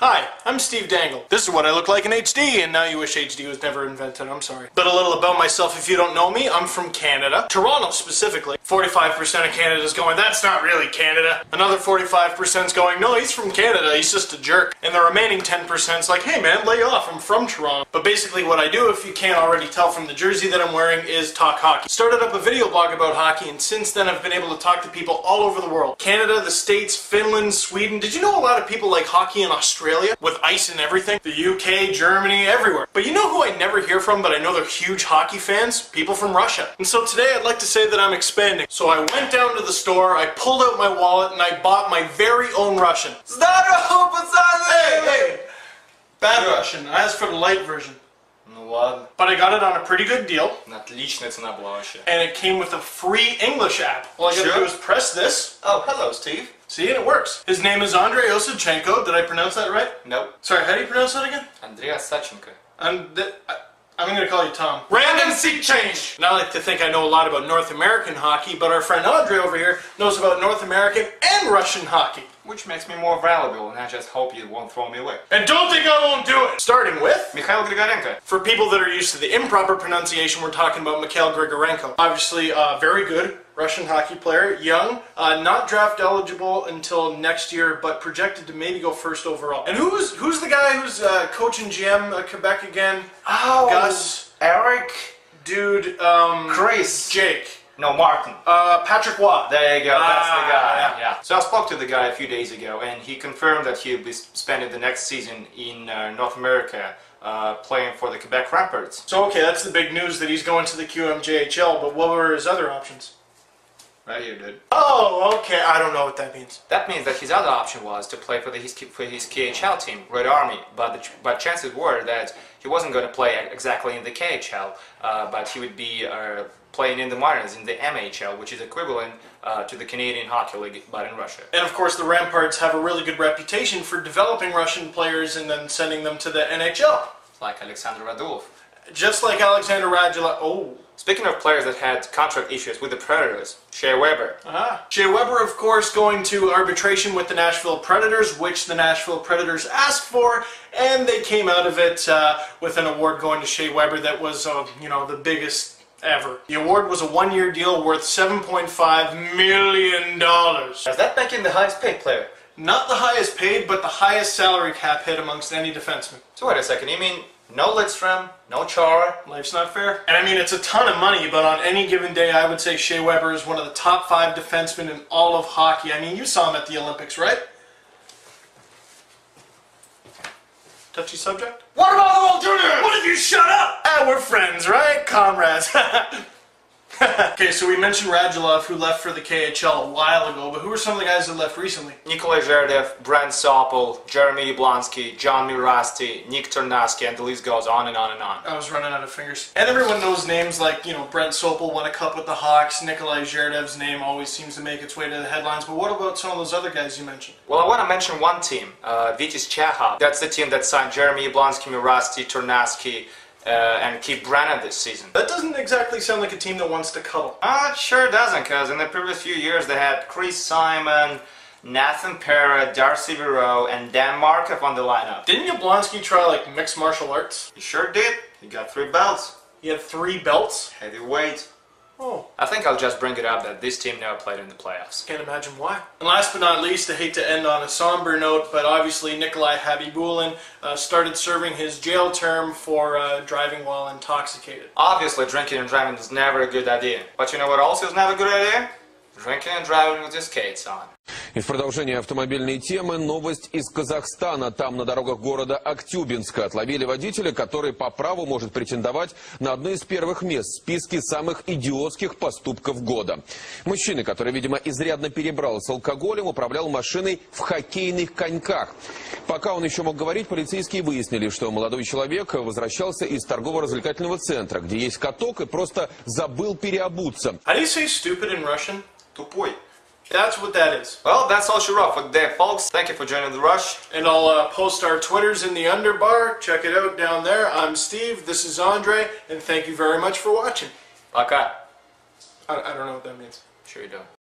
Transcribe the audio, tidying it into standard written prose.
Hi, I'm Steve Dangle. This is what I look like in HD, and now you wish HD was never invented, I'm sorry. But a little about myself if you don't know me, I'm from Canada. Toronto specifically. 45% of Canada's going, that's not really Canada. Another 45%'s going, no, he's from Canada, he's just a jerk. And the remaining 10%'s like, hey man, lay off, I'm from Toronto. But basically what I do, if you can't already tell from the jersey that I'm wearing, is talk hockey. Started up a video blog about hockey, and since then I've been able to talk to people all over the world. Canada, the States, Finland, Sweden. Did you know a lot of people like hockey in Australia? With ice and everything. The UK, Germany, everywhere. But you know who I never hear from, but I know they're huge hockey fans? People from Russia. And so today I'd like to say that I'm expanding. So I went down to the store, I pulled out my wallet, and I bought my very own Russian. Здорово, пацаны! Hey! Bad Russian. I asked for the light version. Ну ладно. But I got it on a pretty good deal. Отличная цена была вообще. And it came with a free English app. All I gotta do is press this. Oh, hello, Steve. See, and it works. His name is Andrei Osachenko. Did I pronounce that right? Nope. Sorry, how do you pronounce that again? Andrei Osachenko. I'm going to call you Tom. Random seat change! And I like to think I know a lot about North American hockey, but our friend Andre over here knows about North American and Russian hockey. Which makes me more valuable, and I just hope you won't throw me away. And don't think I won't do it! Starting with... Mikhail Grigorenko. For people that are used to the improper pronunciation, we're talking about Mikhail Grigorenko. Obviously, very good Russian hockey player, young, not draft eligible until next year, but projected to maybe go first overall. And who's the guy who's coaching GM Quebec again? Oh, Gus. Eric. Dude, Chris. Jake. No, Martin. Patrick Watt. There you go, that's the guy. Yeah. So I spoke to the guy a few days ago, and he confirmed that he'll be spending the next season in North America, playing for the Quebec Ramparts. So okay, that's the big news that he's going to the QMJHL, but what were his other options? Right here, dude. Oh, okay, I don't know what that means. That means that his other option was to play for his KHL team, Red Army, but chances were that he wasn't going to play exactly in the KHL, but he would be playing in the minors, in the MHL, which is equivalent to the Canadian Hockey League, but in Russia. And of course the Ramparts have a really good reputation for developing Russian players and then sending them to the NHL. Like Alexander Radulov. Just like Alexander Radulov. Oh. Speaking of players that had contract issues with the Predators, Shea Weber. Shea Weber, of course, going to arbitration with the Nashville Predators, which the Nashville Predators asked for, and they came out of it with an award going to Shea Weber that was, you know, the biggest ever. The award was a one-year deal worth $7.5 million. Does that make him the highest paid player? Not the highest paid, but the highest salary cap hit amongst any defenseman. So wait a second, you mean no Lidstrom, no Chara? Life's not fair. And I mean, it's a ton of money, but on any given day, I would say Shea Weber is one of the top 5 defensemen in all of hockey. I mean, you saw him at the Olympics, right? Touchy subject? What about the World Juniors? What if you shut up? We're friends, right? Comrades. Okay, so we mentioned Radulov, who left for the KHL a while ago, but who are some of the guys that left recently? Nikolai Zherdev, Brent Sopel, Jeremy Yablonsky, John Mirasti, Nick Ternasky, and the list goes on and on and on. I was running out of fingers. And everyone knows names like, you know, Brent Sopel won a cup with the Hawks, Nikolai Zherdev's name always seems to make its way to the headlines, but what about some of those other guys you mentioned? Well, I want to mention one team, Vitis Chehov. That's the team that signed Jeremy Yablonsky, Mirasti, Ternasky, and Keith Brannan this season. That doesn't exactly sound like a team that wants to cuddle. It sure doesn't, because in the previous few years they had Chris Simon, Nathan Pera, Darcy Vero, and Dan Markov on the lineup. Didn't Yablonsky try like mixed martial arts? He sure did. He got 3 belts. He had 3 belts? Heavyweight. Oh. I think I'll just bring it up that this team never played in the playoffs. Can't imagine why. And last but not least, I hate to end on a somber note, but obviously Nikolai Habibulin started serving his jail term for driving while intoxicated. Obviously, drinking and driving is never a good idea. But you know what also is never a good idea? Drinking and driving with your skates on. И в продолжение автомобильной темы новость из Казахстана. Там на дорогах города Актюбинска отловили водителя, который по праву может претендовать на одно из первых мест в списке самых идиотских поступков года. Мужчина, который, видимо, изрядно перебрал с алкоголем, управлял машиной в хоккейных коньках. Пока он еще мог говорить, полицейские выяснили, что молодой человек возвращался из торгово-развлекательного центра, где есть каток, и просто забыл переобуться. How do you say stupid in Russian? Тупой. That's what that is. Well, that's all she wrote for today, folks. Thank you for joining the rush. And I'll post our Twitters in the underbar. Check it out down there. I'm Steve, this is Andre, and thank you very much for watching. Пока. I don't know what that means. Sure you don't.